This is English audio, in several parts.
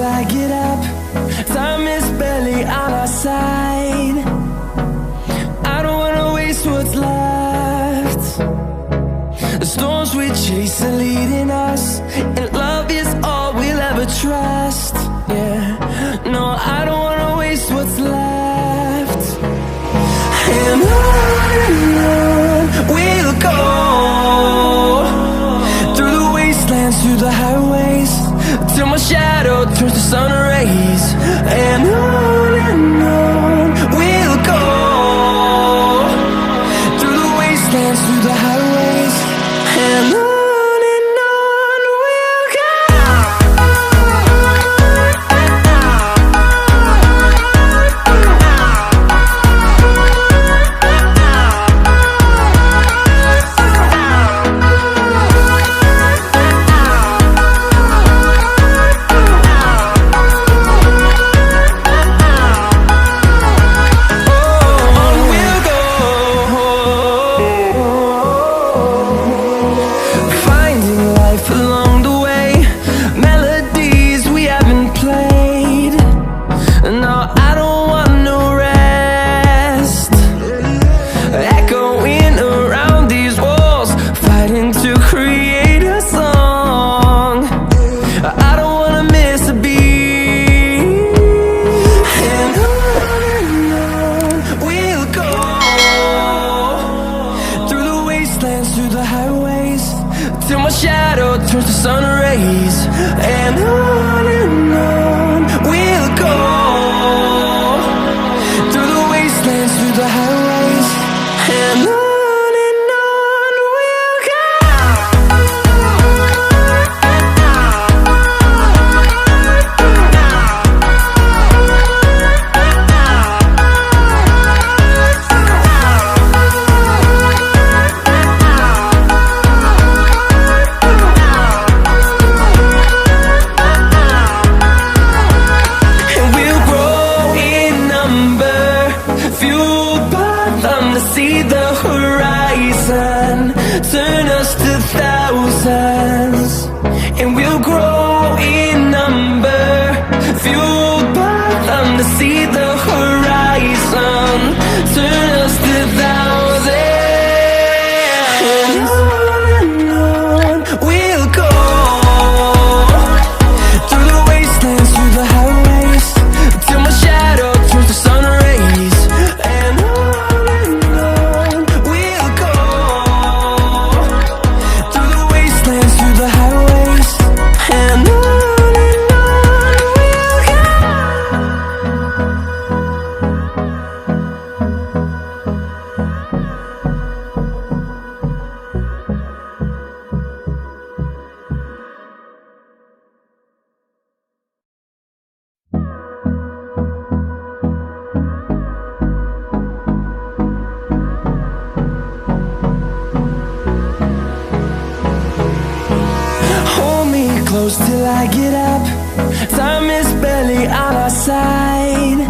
I get up. Time is barely on our side. I don't wanna waste what's left. The storms we chase are leading us, and love is all we'll ever trust. Yeah, no, I don't wanna waste what's left. And on we'll go, through the wastelands, through the highways, till my shadow turns to sun rays. And on we'll go, through the wastelands, through the highways, and on we'll go. Through the highways, till my shadow turns to sun rays. And on we'll go, through the wastelands, through the highways, and on we'll go. See the horizon, turn us to thousands, and we'll grow in number, fueled by them. To see the horizon, turn us to thousands, and on we'll go, through the wastelands, through the highways, till my shadow turns to sun rays. And close till I get up. Time is barely on our side.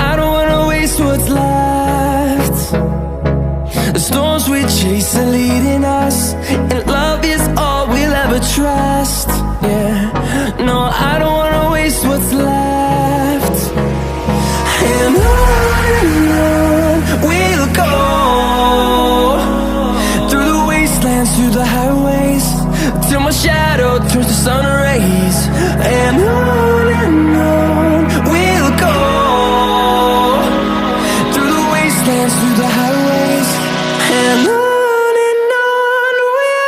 I don't wanna waste what's left. The storms we chase are leading us, and love is all we'll ever trust. Yeah, no, I don't wanna waste what's left. And on we'll go, through the wastelands, through the highways, till my shadow turns to sun rays. And on we'll go, through the wastelands, through the highways, and on we'll go.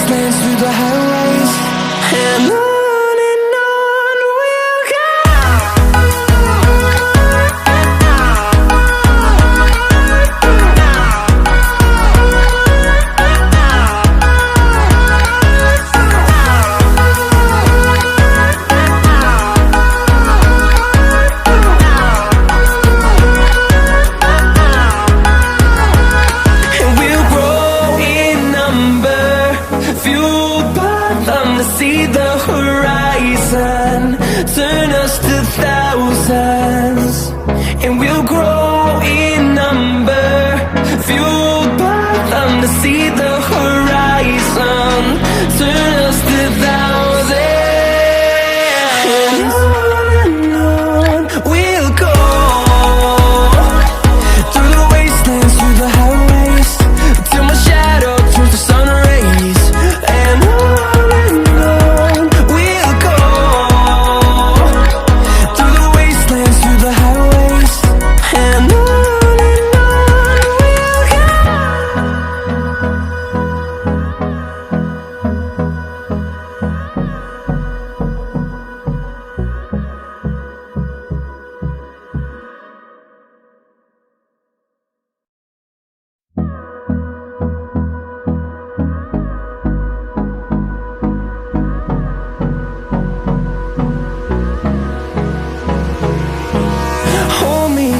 wastelands, through the highways, and on we'll go. See the horizon, turn us to thousands, and we'll grow in number, fueled by them to see the horizon, turn us to thousands, and on we'll go, through the wastelands, through the highways, till my shadow turns to sun rays, and on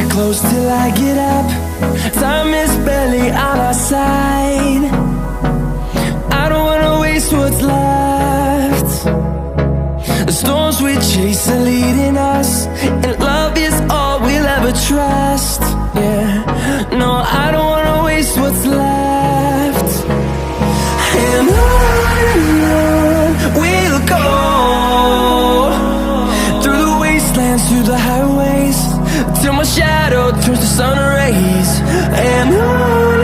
close till I get up. Time is barely on our side. I don't wanna waste what's left. The storms we chase are leading us, and love is all we'll ever trust. Yeah, no, I don't wanna waste what's left. And on we'll go, through the wastelands, through the highways, till my shadow turns to sun rays, and on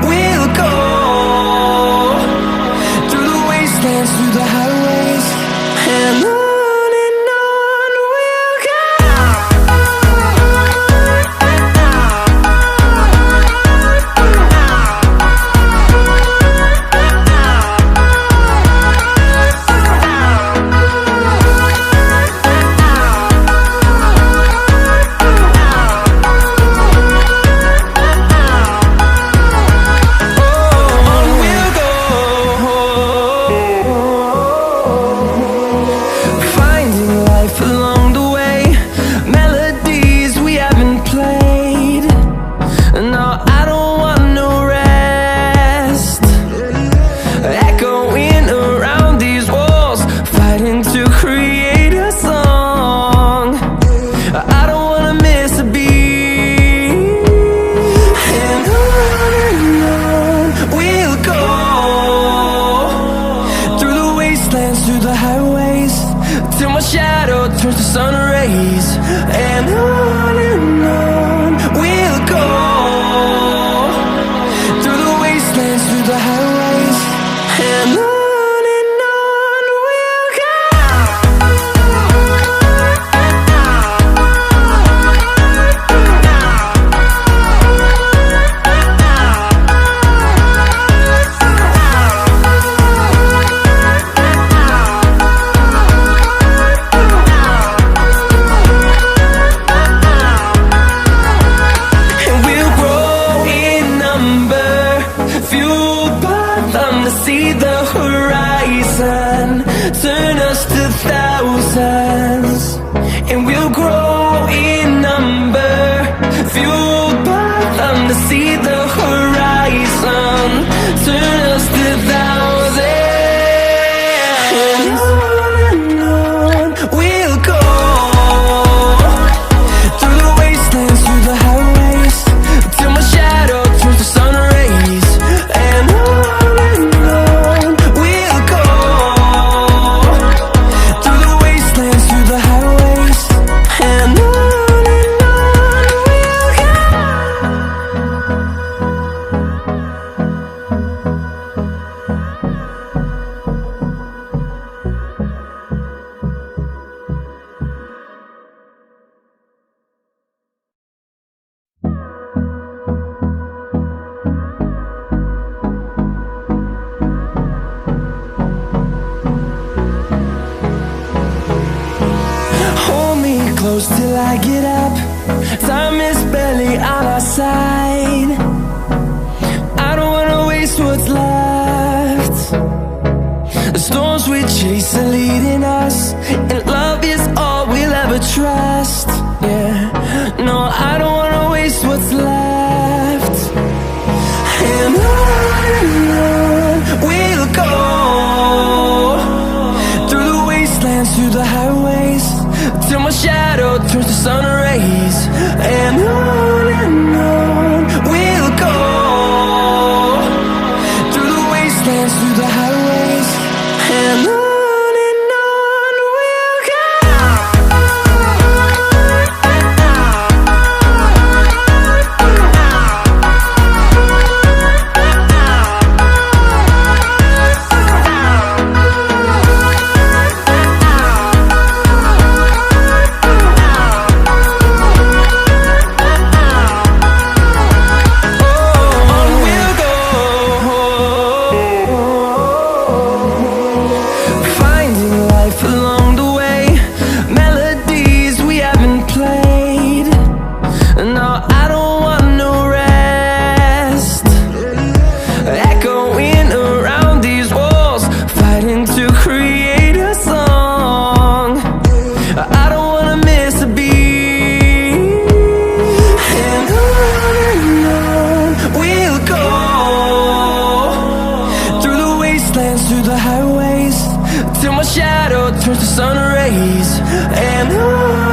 we'll go, through the wastelands, through the highways, and on we'll go. Shadow turns to sun rays, and on we'll go, through the wastelands, through the highways, and on we'll go. See the horizon, turn us to thousands, and we'll grow in number, fueled by them to see the horizon, turn us to thousands, and on we'll go, through the wastelands, through the highways, till my shadow turns to sun rays, and on we'll go, close till I get up. Time is barely on our side. I don't wanna waste what's left. The storms we chase are leading us, and love is all we'll ever trust. Yeah, no, I don't wanna waste what's left. And on we'll go, through the wastelands, through the highways, till my shadow turns to sun rays. And on we'll go, through the wastelands, through the highways, and on we'll go. Through the highways, till my shadow turns to sun rays. And on